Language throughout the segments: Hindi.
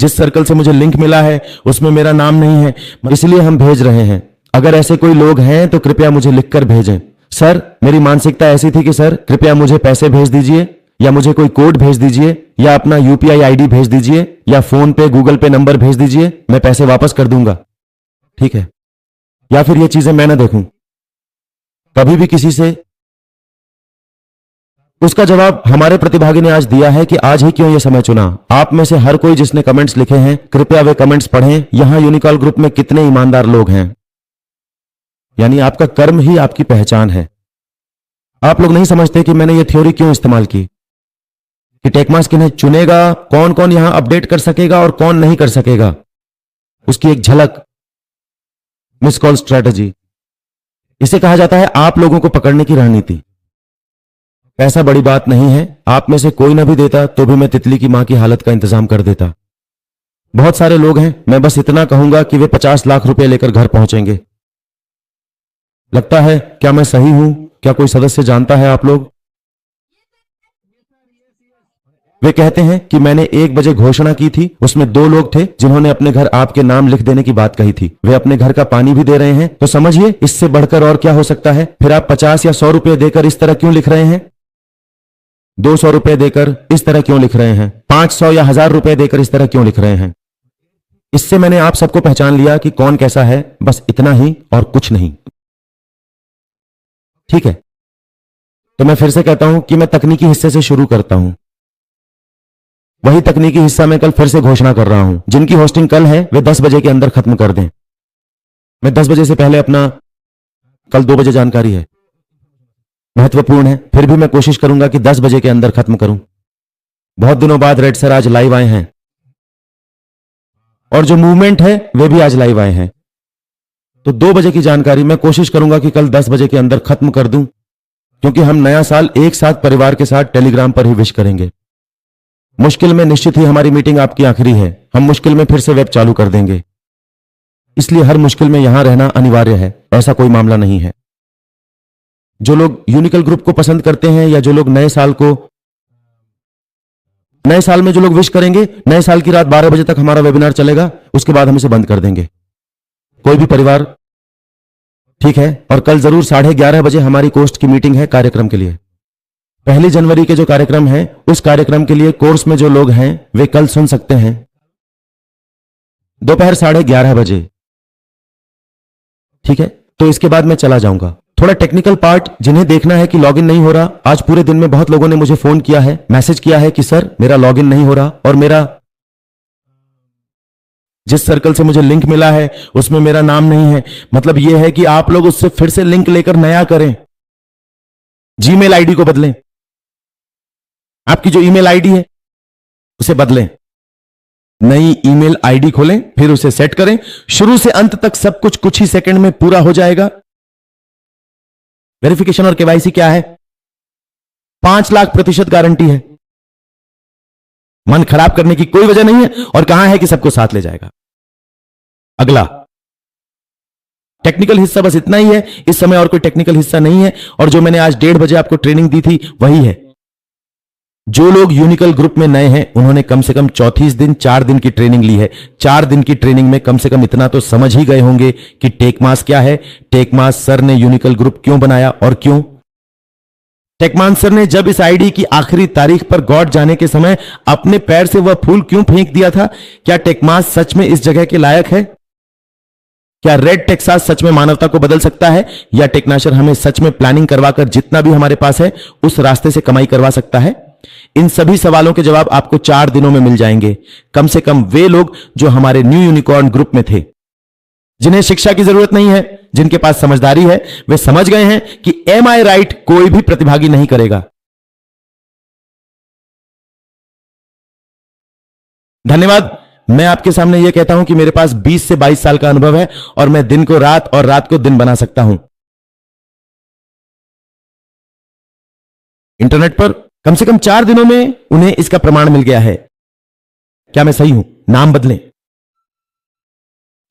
जिस सर्कल से मुझे लिंक मिला है उसमें मेरा नाम नहीं है, इसलिए हम भेज रहे हैं। अगर ऐसे कोई लोग हैं तो कृपया मुझे लिखकर भेजें। सर, मेरी मानसिकता ऐसी थी कि सर कृपया मुझे पैसे भेज दीजिए, या मुझे कोई कोड भेज दीजिए, या अपना यूपीआई आईडी भेज दीजिए, या फोन पे गूगल पे नंबर भेज दीजिए, मैं पैसे वापस कर दूंगा, ठीक है। या फिर ये चीजें मैं ना देखूं कभी भी किसी से। उसका जवाब हमारे प्रतिभागी ने आज दिया है कि आज ही क्यों यह समय चुना। आप में से हर कोई जिसने कमेंट्स लिखे हैं, कृपया वे कमेंट्स पढ़ें। यहां यूनिकॉल ग्रुप में कितने ईमानदार लोग हैं, यानी आपका कर्म ही आपकी पहचान है। आप लोग नहीं समझते कि मैंने यह थ्योरी क्यों इस्तेमाल की कि टेकमास किन्हें चुनेगा, कौन कौन यहां अपडेट कर सकेगा और कौन नहीं कर सकेगा, उसकी एक झलक, मिस कॉल स्ट्रेटजी। इसे कहा जाता है आप लोगों को पकड़ने की रणनीति। पैसा बड़ी बात नहीं है, आप में से कोई ना भी देता तो भी मैं तितली की मां की हालत का इंतजाम कर देता। बहुत सारे लोग हैं, मैं बस इतना कहूंगा कि वे 50 लाख रुपए लेकर घर पहुंचेंगे। लगता है, क्या मैं सही हूं? क्या कोई सदस्य जानता है आप लोग? वे कहते हैं कि मैंने 1 बजे घोषणा की थी, उसमें 2 लोग थे जिन्होंने अपने घर आपके नाम लिख देने की बात कही थी। वे अपने घर का पानी भी दे रहे हैं, तो समझिए इससे बढ़कर और क्या हो सकता है। फिर आप 50 या 100 रुपए देकर इस तरह क्यों लिख रहे हैं? 200 रुपए देकर इस तरह क्यों लिख रहे हैं? 500 या 1000 रुपए देकर इस तरह क्यों लिख रहे हैं? इससे मैंने आप सबको पहचान लिया कि कौन कैसा है, बस इतना ही और कुछ नहीं, ठीक है। तो मैं फिर से कहता हूं कि मैं तकनीकी हिस्से से शुरू करता हूं। वही तकनीकी हिस्सा मैं कल फिर से घोषणा कर रहा हूं। जिनकी होस्टिंग कल है वे 10 बजे के अंदर खत्म कर दें। मैं 10 बजे से पहले अपना, कल 2 बजे जानकारी है, महत्वपूर्ण है, फिर भी मैं कोशिश करूंगा कि 10 बजे के अंदर खत्म करूं। बहुत दिनों बाद रेड सर आज लाइव आए हैं, और जो मूवमेंट है वे भी आज लाइव आए हैं। तो 2 बजे की जानकारी मैं कोशिश करूंगा कि कल 10 बजे के अंदर खत्म कर दूं, क्योंकि हम नया साल एक साथ परिवार के साथ टेलीग्राम पर ही विश करेंगे। मुश्किल में निश्चित ही हमारी मीटिंग आपकी आखिरी है, हम मुश्किल में फिर से वेब चालू कर देंगे, इसलिए हर मुश्किल में यहां रहना अनिवार्य है, ऐसा कोई मामला नहीं है। जो लोग यूनिकल ग्रुप को पसंद करते हैं, या जो लोग नए साल में जो लोग विश करेंगे, नए साल की रात 12 बजे तक हमारा वेबिनार चलेगा, उसके बाद हम इसे बंद कर देंगे। कोई भी परिवार, ठीक है। और कल जरूर 11:30 बजे हमारी कोस्ट की मीटिंग है कार्यक्रम के लिए। 1 जनवरी के जो कार्यक्रम है, उस कार्यक्रम के लिए कोर्स में जो लोग हैं वे कल सुन सकते हैं दोपहर 11:30 बजे, ठीक है। तो इसके बाद मैं चला जाऊंगा। थोड़ा टेक्निकल पार्ट, जिन्हें देखना है कि लॉगिन नहीं हो रहा, आज पूरे दिन में बहुत लोगों ने मुझे फोन किया है, मैसेज किया है कि सर मेरा लॉगिन नहीं हो रहा, और मेरा जिस सर्कल से मुझे लिंक मिला है उसमें मेरा नाम नहीं है। मतलब यह है कि आप लोग उससे फिर से लिंक लेकर नया करें, जीमेल आईडी को बदलें, आपकी जो ईमेल आईडी है उसे बदलें, नई ईमेल आईडी खोलें, फिर उसे सेट करें। शुरू से अंत तक सब कुछ ही सेकंड में पूरा हो जाएगा। वेरिफिकेशन और केवाईसी क्या है? 5 लाख % गारंटी है। मन खराब करने की कोई वजह नहीं है, और कहां है कि सबको साथ ले जाएगा। अगला टेक्निकल हिस्सा बस इतना ही है, इस समय और कोई टेक्निकल हिस्सा नहीं है, और जो मैंने आज 1:30 बजे आपको ट्रेनिंग दी थी वही है। जो लोग यूनिकल ग्रुप में नए हैं उन्होंने कम से कम 34 दिन 4 दिन की ट्रेनिंग ली है। 4 दिन की ट्रेनिंग में कम से कम इतना तो समझ ही गए होंगे कि टेकमास क्या है, टेकमास सर ने यूनिकल ग्रुप क्यों बनाया और क्यों। टेकमान सर ने जब इस आईडी की आखिरी तारीख पर गॉड जाने के समय अपने पैर से वह फूल क्यों फेंक दिया था? क्या टेकमास सच में इस जगह के लायक है? क्या रेड टेक्सास सच में मानवता को बदल सकता है, या टेकनाशर हमें सच में प्लानिंग करवाकर जितना भी हमारे पास है उस रास्ते से कमाई करवा सकता है? इन सभी सवालों के जवाब आपको 4 दिनों में मिल जाएंगे। कम से कम वे लोग जो हमारे न्यू यूनिकॉर्न ग्रुप में थे, जिन्हें शिक्षा की जरूरत नहीं है, जिनके पास समझदारी है, वे समझ गए हैं कि एम आई राइट कोई भी प्रतिभागी नहीं करेगा। धन्यवाद। मैं आपके सामने यह कहता हूं कि मेरे पास 20 से 22 साल का अनुभव है, और मैं दिन को रात और रात को दिन बना सकता हूं। इंटरनेट पर कम से कम 4 दिनों में उन्हें इसका प्रमाण मिल गया है। क्या मैं सही हूं? नाम बदलें।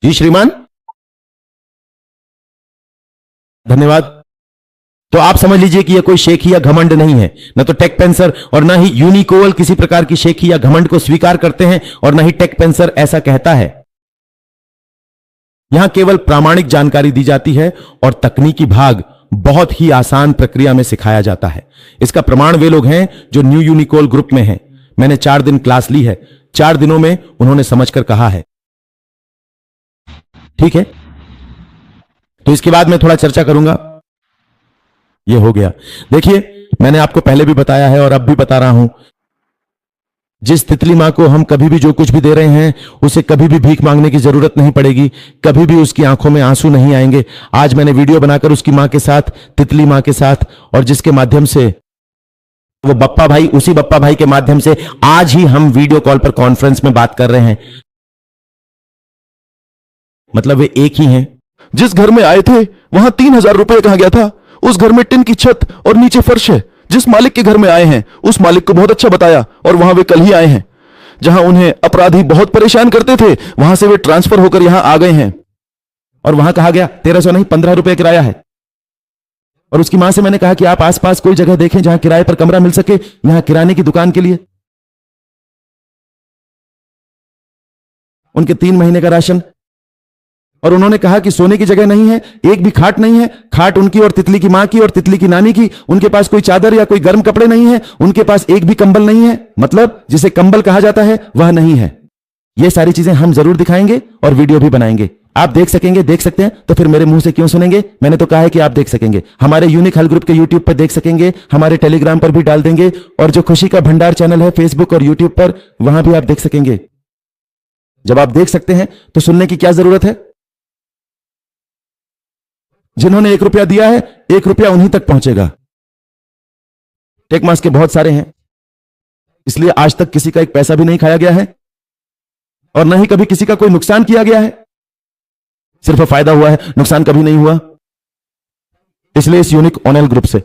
जी श्रीमान, धन्यवाद। तो आप समझ लीजिए कि यह कोई शेखी या घमंड नहीं है। न तो टेक पेंसर और न ही यूनिकोवल किसी प्रकार की शेखी या घमंड को स्वीकार करते हैं और न ही टेक पेंसर ऐसा कहता है। यहां केवल प्रामाणिक जानकारी दी जाती है और तकनीकी भाग बहुत ही आसान प्रक्रिया में सिखाया जाता है। इसका प्रमाण वे लोग हैं जो न्यू यूनिकोल ग्रुप में हैं। मैंने 4 दिन क्लास ली है, 4 दिनों में उन्होंने समझकर कहा है। ठीक है, तो इसके बाद मैं थोड़ा चर्चा करूंगा। यह हो गया। देखिए, मैंने आपको पहले भी बताया है और अब भी बता रहा हूं, जिस तितली मां को हम कभी भी जो कुछ भी दे रहे हैं उसे कभी भी भीख मांगने की जरूरत नहीं पड़ेगी, कभी भी उसकी आंखों में आंसू नहीं आएंगे। आज मैंने वीडियो बनाकर उसकी मां के साथ, तितली मां के साथ, और जिसके माध्यम से वो बप्पा भाई, उसी बप्पा भाई के माध्यम से आज ही हम वीडियो कॉल पर कॉन्फ्रेंस में बात कर रहे हैं। मतलब वे एक ही हैं। जिस घर में आए थे वहां 3,000 रुपए कहा गया था। उस घर में टिन की छत और नीचे फर्श है। जिस मालिक के घर में आए हैं उस मालिक को बहुत अच्छा बताया और वहां वे कल ही आए हैं। जहां उन्हें अपराधी बहुत परेशान करते थे वहां से वे ट्रांसफर होकर यहां आ गए हैं। और वहां कहा गया 1300 नहीं 15 रुपए किराया है। और उसकी मां से मैंने कहा कि आप आसपास कोई जगह देखें जहां किराए पर कमरा मिल सके, यहां किराने की दुकान के लिए। उनके 3 महीने का राशन। और उन्होंने कहा कि सोने की जगह नहीं है, एक भी खाट नहीं है। खाट उनकी और तितली की मां की और तितली की नानी की। उनके पास कोई चादर या कोई गर्म कपड़े नहीं है। उनके पास एक भी कंबल नहीं है, मतलब जिसे कंबल कहा जाता है वह नहीं है। यह सारी चीजें हम जरूर दिखाएंगे और वीडियो भी बनाएंगे। आप देख सकेंगे, देख सकते हैं, तो फिर मेरे मुंह से क्यों सुनेंगे? मैंने तो कहा है कि आप देख सकेंगे। हमारे यूनिक हेल्थ ग्रुप के यूट्यूब पर देख सकेंगे, हमारे टेलीग्राम पर भी डाल देंगे, और जो खुशी का भंडार चैनल है फेसबुक और यूट्यूब पर, वहां भी आप देख सकेंगे। जब आप देख सकते हैं तो सुनने की क्या जरूरत है? जिन्होंने 1 रुपया दिया है, 1 रुपया उन्हीं तक पहुंचेगा। टेक मास के बहुत सारे हैं, इसलिए आज तक किसी का एक पैसा भी नहीं खाया गया है और न ही कभी किसी का कोई नुकसान किया गया है। सिर्फ फायदा हुआ है, नुकसान कभी नहीं हुआ। इसलिए इस यूनिक ऑनलाइन ग्रुप से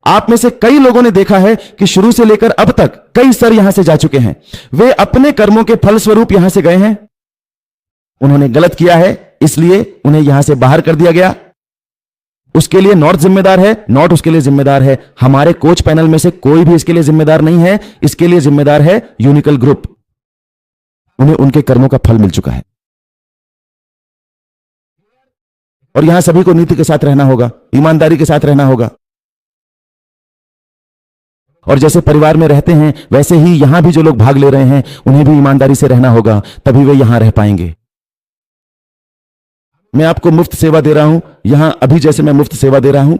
आप में से कई लोगों ने देखा है कि शुरू से लेकर अब तक कई सर यहां से जा चुके हैं। वे अपने कर्मों के फलस्वरूप यहां से गए हैं। उन्होंने गलत किया है, इसलिए उन्हें यहां से बाहर कर दिया गया। उसके लिए नॉर्थ जिम्मेदार है, नॉर्थ उसके लिए जिम्मेदार है। हमारे कोच पैनल में से कोई भी इसके लिए जिम्मेदार नहीं है। इसके लिए जिम्मेदार है यूनिकल ग्रुप। उन्हें उनके कर्मों का फल मिल चुका है और यहां सभी को नीति के साथ रहना होगा, ईमानदारी के साथ रहना होगा। और जैसे परिवार में रहते हैं वैसे ही यहां भी जो लोग भाग ले रहे हैं उन्हें भी ईमानदारी से रहना होगा, तभी वे यहां रह पाएंगे। मैं आपको मुफ्त सेवा दे रहा हूं यहां, अभी जैसे मैं मुफ्त सेवा दे रहा हूं।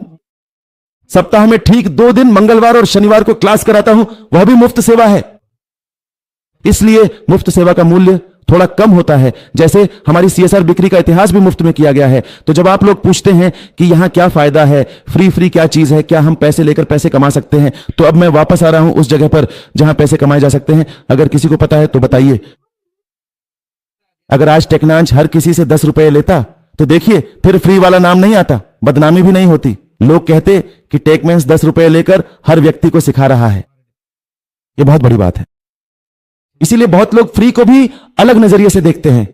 सप्ताह में ठीक 2 दिन मंगलवार और शनिवार को क्लास कराता हूं, वह भी मुफ्त सेवा है। इसलिए मुफ्त सेवा का मूल्य थोड़ा कम होता है। जैसे हमारी सीएसआर बिक्री का इतिहास भी मुफ्त में किया गया है। तो जब आप लोग पूछते हैं कि यहां क्या फायदा है, फ्री क्या चीज है, क्या हम पैसे लेकर पैसे कमा सकते हैं, तो अब मैं वापस आ रहा हूं उस जगह पर जहां पैसे कमाए जा सकते हैं। अगर किसी को पता है तो बताइए। अगर आज टेक्नांच हर किसी से 10 रुपए लेता तो देखिए फिर फ्री वाला नाम नहीं आता, बदनामी भी नहीं होती। लोग कहते कि टेकमेंस 10 रुपए लेकर हर व्यक्ति को सिखा रहा है। यह बहुत बड़ी बात है। इसीलिए बहुत लोग फ्री को भी अलग नजरिए से देखते हैं।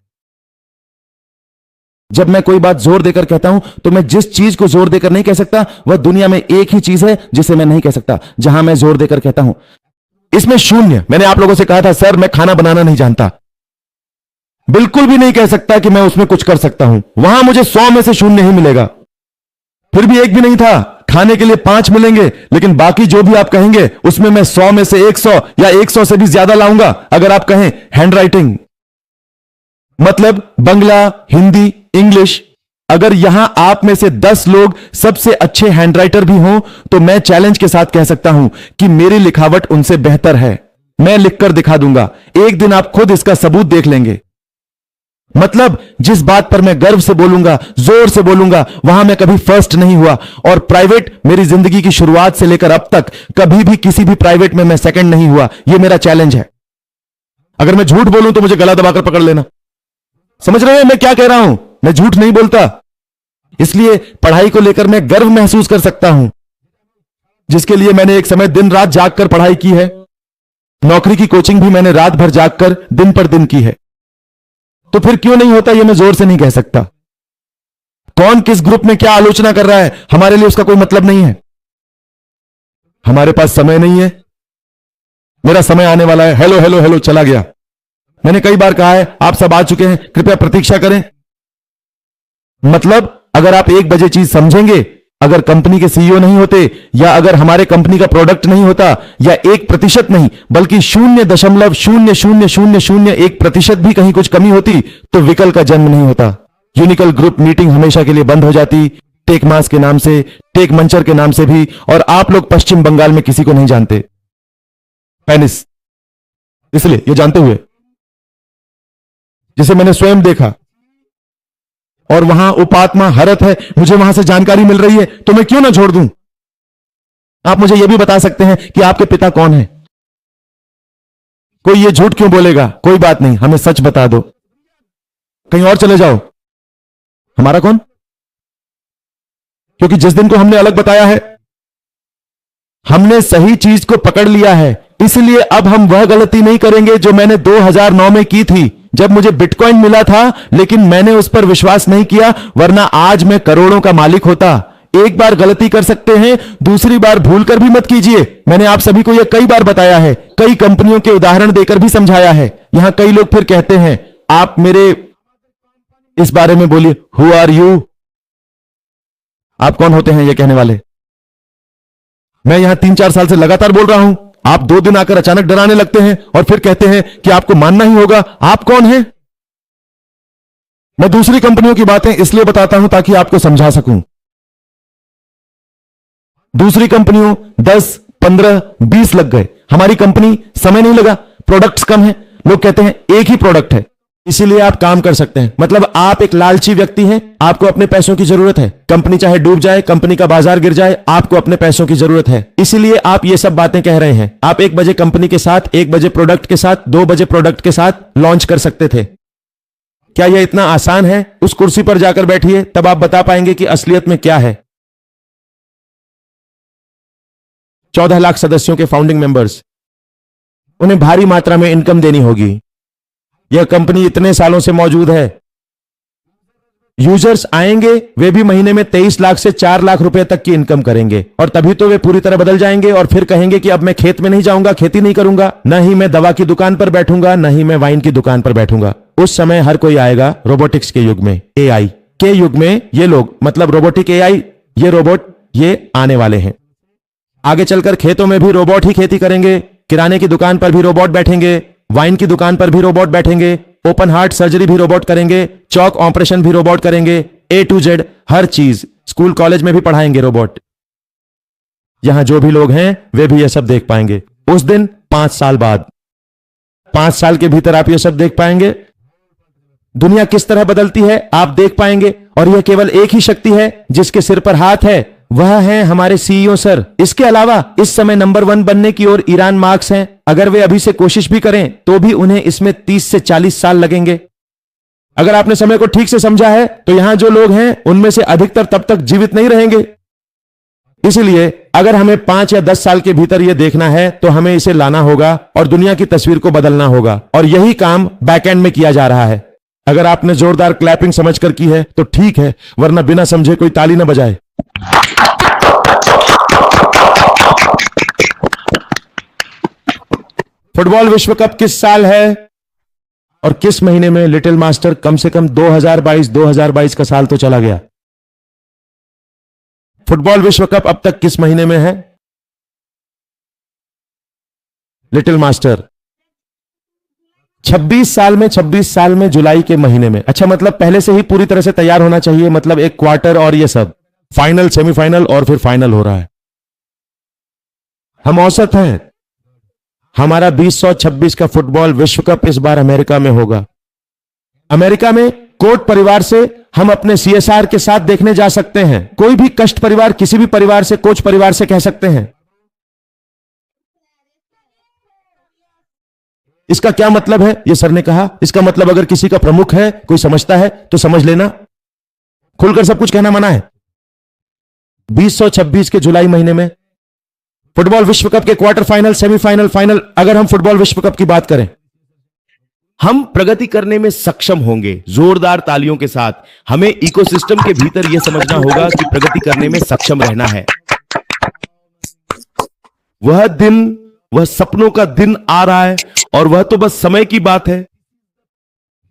जब मैं कोई बात जोर देकर कहता हूं तो मैं जिस चीज को जोर देकर नहीं कह सकता वह दुनिया में एक ही चीज है जिसे मैं नहीं कह सकता, जहां मैं जोर देकर कहता हूं। इसमें शून्य। मैंने आप लोगों से कहा था सर मैं खाना बनाना नहीं जानता, बिल्कुल भी नहीं कह सकता कि मैं उसमें कुछ कर सकता हूं। वहां मुझे 100 में से शून्य ही मिलेगा। फिर भी एक भी नहीं था, खाने के लिए 5 मिलेंगे, लेकिन बाकी जो भी आप कहेंगे उसमें मैं 100 में से 100 या 100 से भी ज्यादा लाऊंगा। अगर आप कहें हैंड राइटिंग, मतलब बंगला, हिंदी, इंग्लिश, अगर यहां आप में से 10 लोग सबसे अच्छे हैंड राइटर भी हों तो मैं चैलेंज के साथ कह सकता हूं कि मेरी लिखावट उनसे बेहतर है। मैं लिखकर दिखा दूंगा, एक दिन आप खुद इसका सबूत देख लेंगे। मतलब जिस बात पर मैं गर्व से बोलूंगा, जोर से बोलूंगा, वहां मैं कभी फर्स्ट नहीं हुआ। और प्राइवेट, मेरी जिंदगी की शुरुआत से लेकर अब तक कभी भी किसी भी प्राइवेट में मैं सेकंड नहीं हुआ। यह मेरा चैलेंज है। अगर मैं झूठ बोलूं तो मुझे गला दबाकर पकड़ लेना। समझ रहे हैं मैं क्या कह रहा हूं? मैं झूठ नहीं बोलता। इसलिए पढ़ाई को लेकर मैं गर्व महसूस कर सकता हूं, जिसके लिए मैंने एक समय दिन रात जागकर पढ़ाई की है। नौकरी की कोचिंग भी मैंने रात भर जागकर दिन पर दिन की है। तो फिर क्यों नहीं होता, यह मैं जोर से नहीं कह सकता। कौन किस ग्रुप में क्या आलोचना कर रहा है, हमारे लिए उसका कोई मतलब नहीं है। हमारे पास समय नहीं है, मेरा समय आने वाला है, हेलो हेलो हेलो चला गया। मैंने कई बार कहा है, आप सब आ चुके हैं, कृपया प्रतीक्षा करें। मतलब अगर आप 1 बजे चीज समझेंगे, अगर कंपनी के सीईओ नहीं होते, या अगर हमारे कंपनी का प्रोडक्ट नहीं होता, या 1% नहीं बल्कि 0.000001% भी कहीं कुछ कमी होती, तो विकल का जन्म नहीं होता। यूनिकल ग्रुप मीटिंग हमेशा के लिए बंद हो जाती, टेक मास के नाम से, टेक मंचर के नाम से भी, और आप लोग पश्चिम बंगाल में किसी को नहीं जानते, पेनिस, इसलिए ये जानते हुए, जिसे मैंने स्वयं देखा, और वहां उपात्मा हरत है, मुझे वहां से जानकारी मिल रही है, तो मैं क्यों ना छोड़ दूं। आप मुझे यह भी बता सकते हैं कि आपके पिता कौन है। कोई ये झूठ क्यों बोलेगा, कोई बात नहीं, हमें सच बता दो, कहीं और चले जाओ। हमारा कौन? क्योंकि जिस दिन को हमने अलग बताया है, हमने सही चीज को पकड़ लिया है, इसलिए अब हम वह गलती नहीं करेंगे जो मैंने 2009 में की थी, जब मुझे बिटकॉइन मिला था, लेकिन मैंने उस पर विश्वास नहीं किया, वरना आज मैं करोड़ों का मालिक होता। एक बार गलती कर सकते हैं, दूसरी बार भूल कर भी मत कीजिए। मैंने आप सभी को यह कई बार बताया है, कई कंपनियों के उदाहरण देकर भी समझाया है। यहां कई लोग फिर कहते हैं, आप मेरे इस बारे में बोलिए, हु आर यू, आप कौन होते हैं ये कहने वाले। मैं यहां 3-4 साल से लगातार बोल रहा हूं, आप 2 दिन आकर अचानक डराने लगते हैं और फिर कहते हैं कि आपको मानना ही होगा। आप कौन हैं? मैं दूसरी कंपनियों की बातें इसलिए बताता हूं ताकि आपको समझा सकूं। दूसरी कंपनियों 10, 15, 20 लग गए, हमारी कंपनी समय नहीं लगा, प्रोडक्ट्स कम है, लोग कहते हैं एक ही प्रोडक्ट है, इसीलिए आप काम कर सकते हैं। मतलब आप एक लालची व्यक्ति हैं, आपको अपने पैसों की जरूरत है, कंपनी चाहे डूब जाए, कंपनी का बाजार गिर जाए, आपको अपने पैसों की जरूरत है, इसीलिए आप ये सब बातें कह रहे हैं। आप 1 बजे कंपनी के साथ, 1 बजे प्रोडक्ट के साथ, 2 बजे प्रोडक्ट के साथ लॉन्च कर सकते थे। क्या यह इतना आसान है? उस कुर्सी पर जाकर बैठिए, तब आप बता पाएंगे कि असलियत में क्या है। 14 लाख सदस्यों के फाउंडिंग मेंबर्स, उन्हें भारी मात्रा में इनकम देनी होगी। यह कंपनी इतने सालों से मौजूद है, यूजर्स आएंगे, वे भी महीने में 23 लाख से 4 लाख रुपए तक की इनकम करेंगे, और तभी तो वे पूरी तरह बदल जाएंगे और फिर कहेंगे कि अब मैं खेत में नहीं जाऊंगा, खेती नहीं करूंगा, न ही मैं दवा की दुकान पर बैठूंगा, न ही मैं वाइन की दुकान पर बैठूंगा। उस समय हर कोई आएगा रोबोटिक्स के युग में, एआई के युग में। ये लोग, मतलब रोबोटिक एआई, ये रोबोट, ये आने वाले हैं। आगे चलकर खेतों में भी रोबोट ही खेती करेंगे, किराने की दुकान पर भी रोबोट बैठेंगे, वाइन की दुकान पर भी रोबोट बैठेंगे, ओपन हार्ट सर्जरी भी रोबोट करेंगे, चौक ऑपरेशन भी रोबोट करेंगे, A to Z हर चीज, स्कूल कॉलेज में भी पढ़ाएंगे रोबोट। यहां जो भी लोग हैं वे भी यह सब देख पाएंगे। उस दिन 5 साल बाद, 5 साल के भीतर आप यह सब देख पाएंगे। दुनिया किस तरह बदलती है आप देख पाएंगे, और यह केवल एक ही शक्ति है जिसके सिर पर हाथ है, वह है हमारे सीईओ सर। इसके अलावा इस समय नंबर 1 बनने की ओर ईरान मार्क्स हैं। अगर वे अभी से कोशिश भी करें तो भी उन्हें इसमें 30 से 40 साल लगेंगे। अगर आपने समय को ठीक से समझा है तो यहां जो लोग हैं उनमें से अधिकतर तब तक जीवित नहीं रहेंगे। इसलिए अगर हमें 5 या 10 साल के भीतर यह देखना है तो हमें इसे लाना होगा और दुनिया की तस्वीर को बदलना होगा, और यही काम बैकएंड में किया जा रहा है। अगर आपने जोरदार क्लैपिंग समझकर की है तो ठीक है, वरना बिना समझे कोई ताली ना बजाए। फुटबॉल विश्व कप किस साल है और किस महीने में? लिटिल मास्टर, कम से कम 2022 का साल तो चला गया। फुटबॉल विश्व कप अब तक किस महीने में है? लिटिल मास्टर 26 साल में जुलाई के महीने में। अच्छा, मतलब पहले से ही पूरी तरह से तैयार होना चाहिए, मतलब एक क्वार्टर और ये सब, फाइनल, सेमीफाइनल और फिर फाइनल हो रहा है। हम औसत हैं। हमारा 2026 का फुटबॉल विश्व कप इस बार अमेरिका में होगा। अमेरिका में कोट परिवार से हम अपने सीएसआर के साथ देखने जा सकते हैं। कोई भी कष्ट परिवार किसी भी परिवार से, कोच परिवार से कह सकते हैं। इसका क्या मतलब है? यह सर ने कहा, इसका मतलब अगर किसी का प्रमुख है, कोई समझता है तो समझ लेना, खुलकर सब कुछ कहना मना है। 2026 के जुलाई महीने में फुटबॉल विश्व कप के क्वार्टर फाइनल, सेमीफाइनल, फाइनल, अगर हम फुटबॉल विश्व कप की बात करें हम प्रगति करने में सक्षम होंगे। जोरदार तालियों के साथ हमें इकोसिस्टम के भीतर यह समझना होगा कि प्रगति करने में सक्षम रहना है। वह दिन, वह सपनों का दिन आ रहा है और वह तो बस समय की बात है।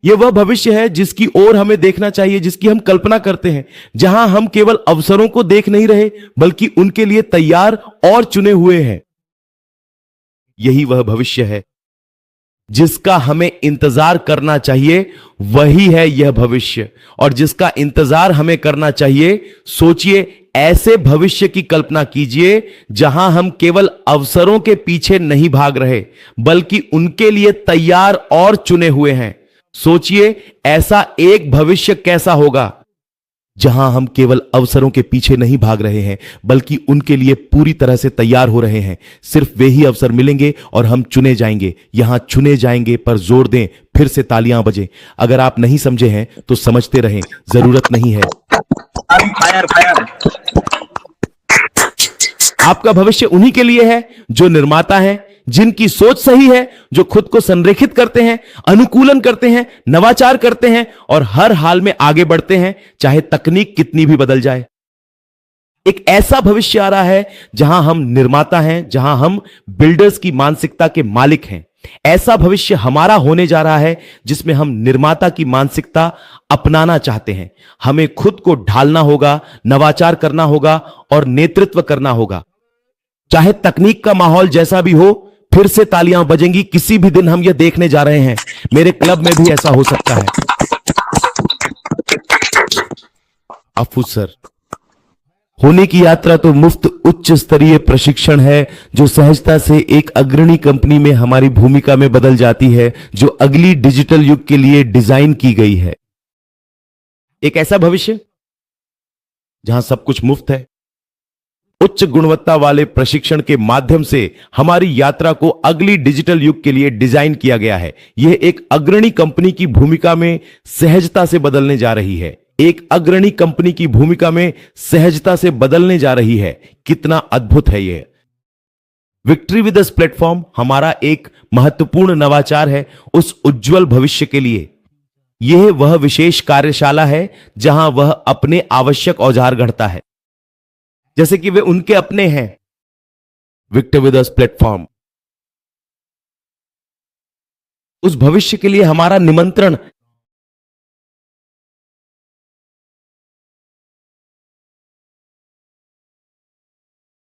यह वह भविष्य है जिसकी ओर हमें देखना चाहिए, जिसकी हम कल्पना करते हैं, जहां हम केवल अवसरों को देख नहीं रहे बल्कि उनके लिए तैयार और चुने हुए हैं। यही वह भविष्य है जिसका हमें इंतजार करना चाहिए। वही है यह भविष्य, और जिसका इंतजार हमें करना चाहिए। सोचिए, ऐसे भविष्य की कल्पना कीजिए जहां हम केवल अवसरों के पीछे नहीं भाग रहे बल्कि उनके लिए तैयार और चुने हुए हैं। सोचिए, ऐसा एक भविष्य कैसा होगा जहां हम केवल अवसरों के पीछे नहीं भाग रहे हैं बल्कि उनके लिए पूरी तरह से तैयार हो रहे हैं। सिर्फ वे ही अवसर मिलेंगे और हम चुने जाएंगे। यहां चुने जाएंगे पर जोर दें, फिर से तालियां बजें। अगर आप नहीं समझे हैं तो समझते रहें, जरूरत नहीं है। आपका भविष्य उन्हीं के लिए है जो निर्माता हैं, जिनकी सोच सही है, जो खुद को संरेखित करते हैं, अनुकूलन करते हैं, नवाचार करते हैं और हर हाल में आगे बढ़ते हैं, चाहे तकनीक कितनी भी बदल जाए। एक ऐसा भविष्य आ रहा है जहां हम निर्माता हैं, जहां हम बिल्डर्स की मानसिकता के मालिक हैं। ऐसा भविष्य हमारा होने जा रहा है जिसमें हम निर्माता की मानसिकता अपनाना चाहते हैं। हमें खुद को ढालना होगा, नवाचार करना होगा और नेतृत्व करना होगा। चाहे तकनीक का माहौल जैसा भी हो, फिर से तालियां बजेंगी। किसी भी दिन हम यह देखने जा रहे हैं। मेरे क्लब में भी ऐसा हो सकता है। अफू सर, होने की यात्रा तो मुफ्त उच्च स्तरीय प्रशिक्षण है जो सहजता से एक अग्रणी कंपनी में हमारी भूमिका में बदल जाती है, जो अगली डिजिटल युग के लिए डिजाइन की गई है। एक ऐसा भविष्य जहां सब कुछ मुफ्त है। उच्च गुणवत्ता वाले प्रशिक्षण के माध्यम से हमारी यात्रा को अगली डिजिटल युग के लिए डिजाइन किया गया है। यह एक अग्रणी कंपनी की भूमिका में सहजता से बदलने जा रही है। एक अग्रणी कंपनी की भूमिका में सहजता से बदलने जा रही है। कितना अद्भुत है यह। विक्ट्री विद अस प्लेटफॉर्म हमारा एक महत्वपूर्ण नवाचार है उस उज्जवल भविष्य के लिए। यह वह विशेष कार्यशाला है जहां वह अपने आवश्यक औजार गढ़ता है, जैसे कि वे उनके अपने हैं। विक्ट्री विद अस प्लेटफॉर्म उस भविष्य के लिए हमारा निमंत्रण